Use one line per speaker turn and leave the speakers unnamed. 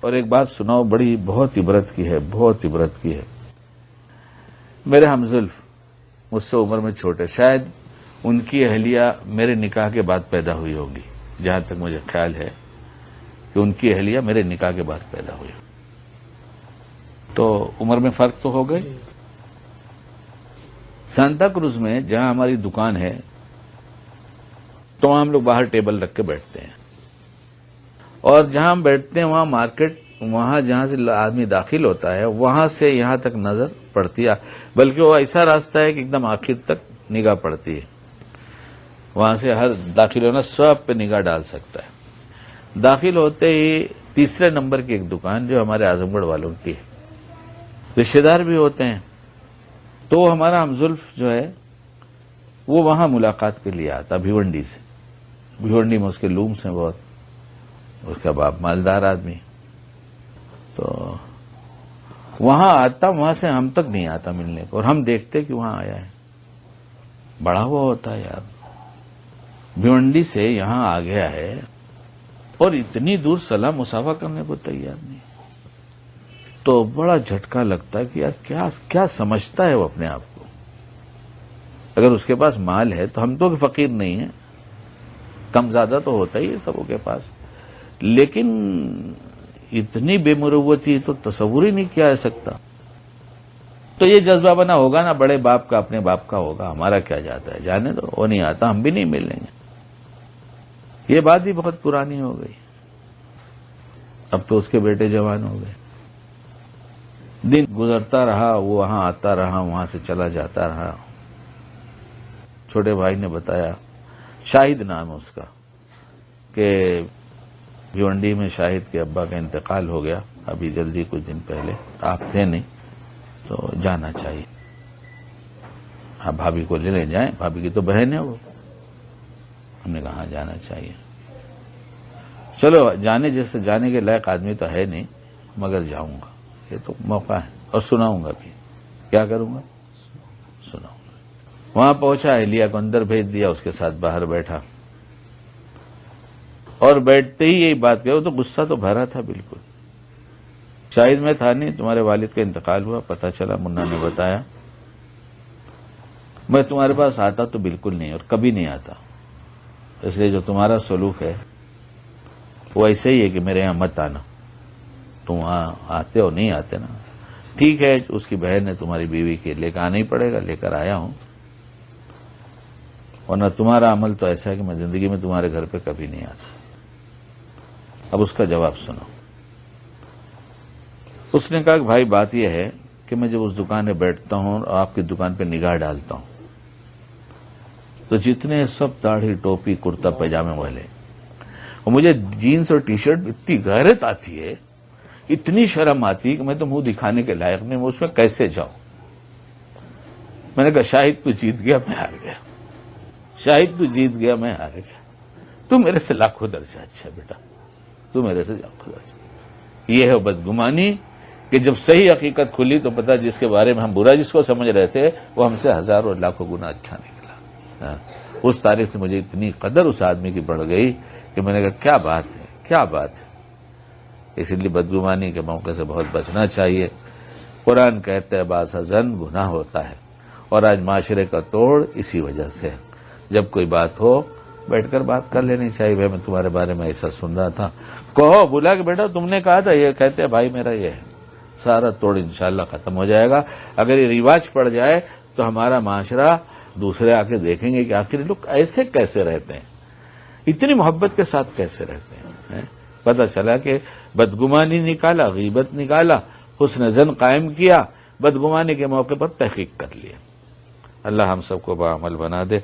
اور ایک بات سناؤ، بہت عبرت کی ہے، بہت عبرت کی ہے. میرے ہمزلف مجھ سے عمر میں چھوٹے، شاید ان کی اہلیہ میرے نکاح کے بعد پیدا ہوئی ہوگی، جہاں تک مجھے خیال ہے کہ ان کی اہلیہ میرے نکاح کے بعد پیدا ہوئی ہوگی. تو عمر میں فرق تو ہو گئے. سانتا کروز میں جہاں ہماری دکان ہے تو وہاں ہم لوگ باہر ٹیبل رکھ کے بیٹھتے ہیں، اور جہاں ہم بیٹھتے ہیں وہاں مارکیٹ، وہاں جہاں سے آدمی داخل ہوتا ہے وہاں سے یہاں تک نظر پڑتی ہے، بلکہ وہ ایسا راستہ ہے کہ ایک دم آخر تک نگاہ پڑتی ہے. وہاں سے ہر داخل ہونا سب پہ نگاہ ڈال سکتا ہے. داخل ہوتے ہی تیسرے نمبر کی ایک دکان جو ہمارے اعظم گڑھ والوں کی ہے، رشتے دار بھی ہوتے ہیں، تو ہمارا ہمزلف جو ہے وہ وہاں ملاقات کے لیے آتا بھیونڈی سے. بھیونڈی میں اس کے لومس ہیں بہت، اس کا باپ مالدار آدمی، تو وہاں آتا. وہاں سے ہم تک نہیں آتا ملنے کو، اور ہم دیکھتے کہ وہاں آیا ہے. بڑا ہوا ہوتا ہے یار، بھیونڈی سے یہاں آ گیا ہے اور اتنی دور سلام مصافحہ کرنے کو تیار نہیں. تو بڑا جھٹکا لگتا ہے کہ یار کیا سمجھتا ہے وہ اپنے آپ کو. اگر اس کے پاس مال ہے تو ہم تو فقیر نہیں ہیں، کم زیادہ تو ہوتا ہی ہے سبوں کے پاس، لیکن اتنی بے مروتی تو تصور ہی نہیں کیا جا سکتا. تو یہ جذبہ بنا ہوگا نا بڑے باپ کا، اپنے باپ کا ہوگا، ہمارا کیا جاتا ہے، جانے دو، وہ نہیں آتا ہم بھی نہیں ملیں گے. یہ بات بھی بہت پرانی ہو گئی. اب تو اس کے بیٹے جوان ہو گئے. دن گزرتا رہا، وہ وہاں آتا رہا، وہاں سے چلا جاتا رہا. چھوٹے بھائی نے بتایا، شاہد نام ہے اس کا، کہ بھیونڈی میں شاہد کے ابا کا انتقال ہو گیا ابھی جلدی کچھ دن پہلے، آپ تھے نہیں تو جانا چاہیے. آپ بھابھی کو لے جائیں، بھابھی کی تو بہن ہے وہ. ہم نے کہا جانا چاہیے. چلو جانے کے لائق آدمی تو ہے نہیں، مگر جاؤں گا، یہ تو موقع ہے، اور سناؤں گا بھی. کیا کروں گا؟ سناؤں گا. وہاں پہنچا، اہلیہ کو اندر بھیج دیا، اس کے ساتھ باہر بیٹھا، اور بیٹھتے ہی یہی بات کہ وہ تو غصہ تو بھرا تھا بالکل. شاید میں تھا نہیں، تمہارے والد کا انتقال ہوا، پتہ چلا، منا نے بتایا. میں تمہارے پاس آتا تو بالکل نہیں، اور کبھی نہیں آتا. اس لیے جو تمہارا سلوک ہے وہ ایسے ہی ہے کہ میرے یہاں مت آنا. تم وہاں آتے ہو، نہیں آتے نا، ٹھیک ہے، اس کی بہن ہے تمہاری بیوی کے، لے کر آنا ہی پڑے گا، لے کر آیا ہوں. ورنہ تمہارا عمل تو ایسا ہے کہ میں زندگی میں تمہارے گھر پہ کبھی نہیں آتا. اب اس کا جواب سنو. اس نے کہا کہ بھائی بات یہ ہے کہ میں جب اس دکان میں بیٹھتا ہوں اور آپ کی دکان پہ نگاہ ڈالتا ہوں تو جتنے سب داڑھی ٹوپی کرتا پائجامے والے، اور مجھے جینس اور ٹی شرٹ اتنی غیرت آتی ہے، اتنی شرم آتی ہے کہ میں تو منہ دکھانے کے لائق نہیں، میں اس میں کیسے جاؤں. میں نے کہا شاہد تو جیت گیا، میں ہار گیا. شاہد تو جیت گیا، میں ہار گیا. تو میرے سے لاکھوں درجہ اچھا بیٹا، تو میرے سے لاکھوں درجہ. یہ ہے بدگمانی کہ جب صحیح حقیقت کھلی تو پتا جس کے بارے میں ہم برا جس کو سمجھ رہے تھے وہ ہم سے ہزاروں لاکھوں گنا اچھا نکلا. اس تاریخ سے مجھے اتنی قدر اس آدمی کی بڑھ گئی کہ میں نے کہا کیا بات ہے، کیا بات ہے. اسی لیے بدگمانی کے موقع سے بہت بچنا چاہیے. قرآن کہتا ہے بعض زن گناہ ہوتا ہے، اور آج معاشرے کا توڑ اسی وجہ سے ہے. جب کوئی بات ہو بیٹھ کر بات کر لینی چاہیے. بھائی میں تمہارے بارے میں ایسا سن رہا تھا، کہو، بولا کہ بیٹا تم نے کہا تھا یہ، کہتے ہیں بھائی میرا یہ ہے، سارا توڑ انشاءاللہ ختم ہو جائے گا. اگر یہ رواج پڑ جائے تو ہمارا معاشرہ دوسرے آ کے دیکھیں گے کہ آخر لوگ ایسے کیسے رہتے ہیں، اتنی محبت کے ساتھ کیسے رہتے ہیں. پتہ چلا کہ بدگمانی نکالا، غیبت نکالا، حسن ظن قائم کیا، بدگمانی کے موقع پر تحقیق کر لیا. اللہ ہم سب کو باعمل بنا دے.